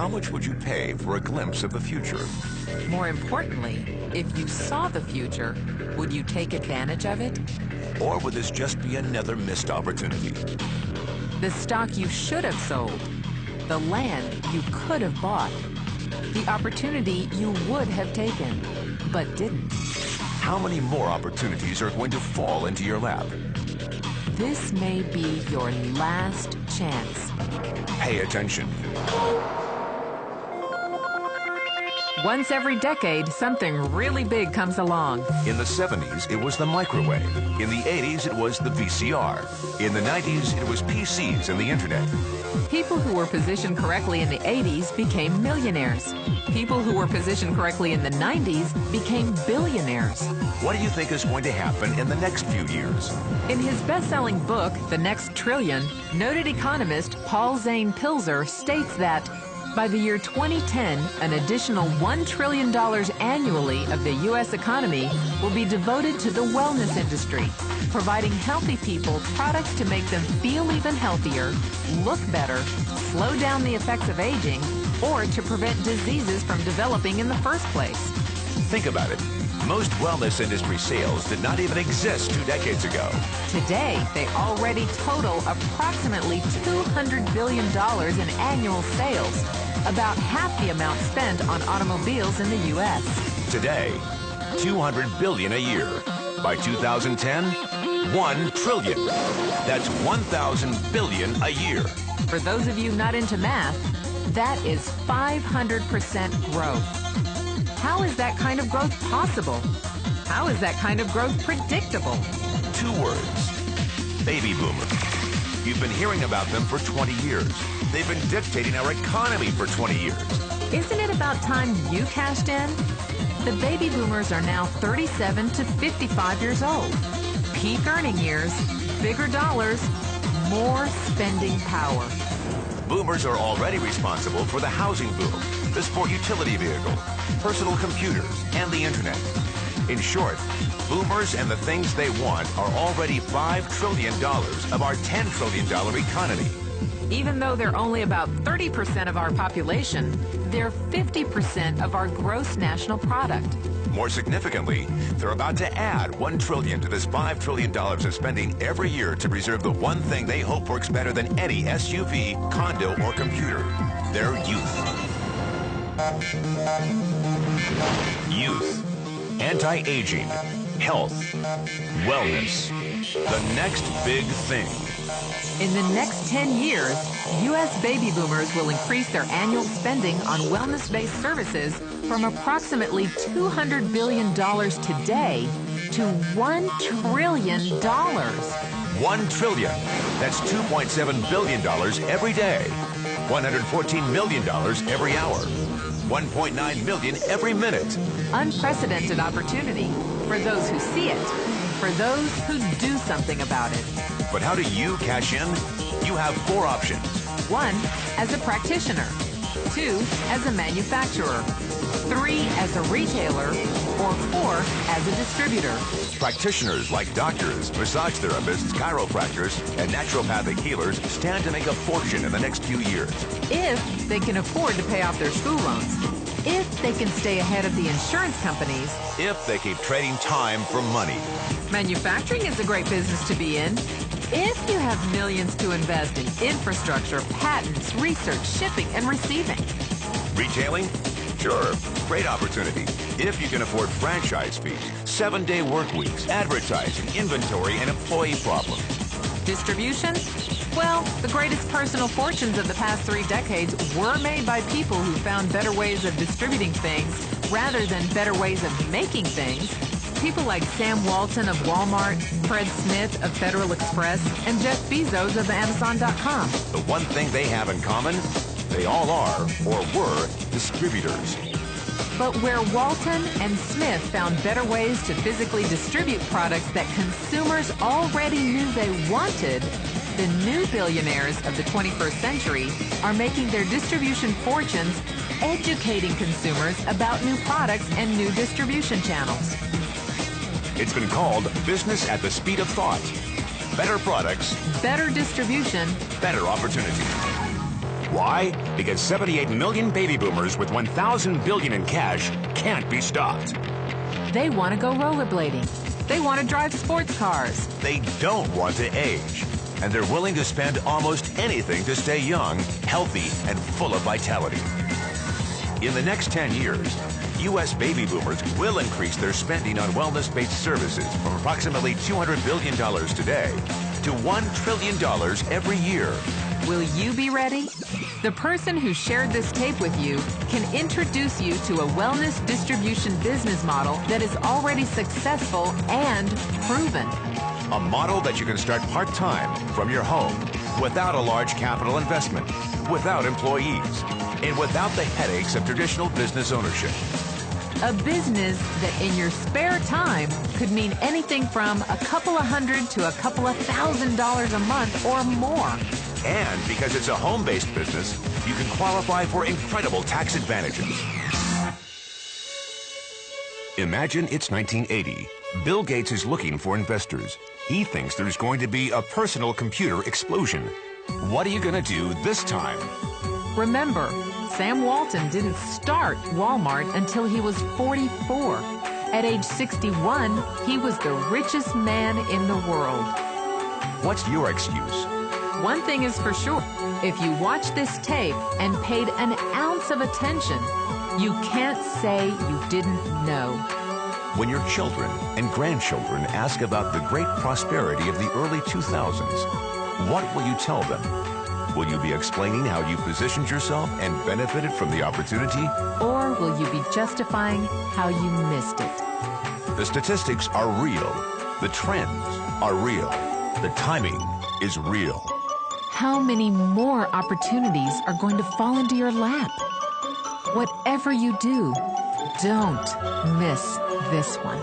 how much would you pay for a glimpse of the future? More importantly, if you saw the future, would you take advantage of it? Or would this just be another missed opportunity? The stock you should have sold, the land you could have bought, the opportunity you would have taken, but didn't. How many more opportunities are going to fall into your lap? This may be your last chance. Pay attention. Once every decade, something really big comes along. In the 70s, it was the microwave. In the 80s, it was the VCR. In the 90s, it was PCs and the internet. People who were positioned correctly in the 80s became millionaires. People who were positioned correctly in the 90s became billionaires. What do you think is going to happen in the next few years? In his best-selling book, The Next Trillion, noted economist Paul Zane Pilzer states that by the year 2010, an additional $1 trillion annually of the U.S. economy will be devoted to the wellness industry, providing healthy people products to make them feel even healthier, look better, slow down the effects of aging, or to prevent diseases from developing in the first place. Think about it. Most wellness industry sales did not even exist 2 decades ago. Today, they already total approximately $200 billion in annual sales, about half the amount spent on automobiles in the U.S. Today, $200 billion a year. By 2010, $1 trillion. That's 1,000 billion a year. For those of you not into math, that is 500% growth. How is that kind of growth possible? How is that kind of growth predictable? 2 words. Baby boomers. You've been hearing about them for 20 years. They've been dictating our economy for 20 years. Isn't it about time you cashed in? The baby boomers are now 37 to 55 years old. Peak earning years, bigger dollars, more spending power. Boomers are already responsible for the housing boom, the sport utility vehicle, personal computers, and the internet. In short, boomers and the things they want are already $5 trillion of our $10 trillion economy. Even though they're only about 30% of our population, they're 50% of our gross national product. More significantly, they're about to add $1 trillion to this $5 trillion of spending every year to preserve the one thing they hope works better than any SUV, condo, or computer: their youth. Youth, anti-aging, health, wellness, the next big thing. In the next 10 years, U.S. baby boomers will increase their annual spending on wellness-based services from approximately $200 billion today to $1 trillion. $1 trillion. That's $2.7 billion every day. $114 million every hour. $1.9 million every minute. Unprecedented opportunity for those who see it, for those who do something about it. But how do you cash in? You have 4 options. 1, as a practitioner. 2, as a manufacturer. 3, as a retailer. Or 4, as a distributor. Practitioners like doctors, massage therapists, chiropractors, and naturopathic healers stand to make a fortune in the next few years. If they can afford to pay off their school loans. If they can stay ahead of the insurance companies. If they keep trading time for money. Manufacturing is a great business to be in. If you have millions to invest in infrastructure, patents, research, shipping, and receiving. Retailing? Sure, great opportunity. If you can afford franchise fees, 7-day work weeks, advertising, inventory, and employee problems. Distribution? Well, the greatest personal fortunes of the past 3 decades were made by people who found better ways of distributing things rather than better ways of making things. People like Sam Walton of Walmart, Fred Smith of Federal Express, and Jeff Bezos of Amazon.com. The one thing they have in common, they all are, or were, distributors. But where Walton and Smith found better ways to physically distribute products that consumers already knew they wanted, the new billionaires of the 21st century are making their distribution fortunes educating consumers about new products and new distribution channels. It's been called business at the speed of thought. Better products, better distribution, better opportunity. Why? Because 78 million baby boomers with 1,000 billion in cash can't be stopped. They want to go rollerblading. They want to drive sports cars. They don't want to age. And they're willing to spend almost anything to stay young, healthy, and full of vitality. In the next 10 years, U.S. baby boomers will increase their spending on wellness-based services from approximately $200 billion today to $1 trillion every year. Will you be ready? The person who shared this tape with you can introduce you to a wellness distribution business model that is already successful and proven. A model that you can start part-time from your home without a large capital investment, without employees, and without the headaches of traditional business ownership. A business that in your spare time could mean anything from a couple of $100 to a couple of $1,000 a month or more. And because it's a home-based business, you can qualify for incredible tax advantages. Imagine it's 1980. Bill Gates is looking for investors. He thinks there's going to be a personal computer explosion. What are you going to do this time? Remember, Sam Walton didn't start Walmart until he was 44. At age 61, he was the richest man in the world. What's your excuse? One thing is for sure, if you watch this tape and paid an ounce of attention, you can't say you didn't know. When your children and grandchildren ask about the great prosperity of the early 2000s, what will you tell them? Will you be explaining how you positioned yourself and benefited from the opportunity? Or will you be justifying how you missed it? The statistics are real. The trends are real. The timing is real. How many more opportunities are going to fall into your lap? Whatever you do, don't miss this one.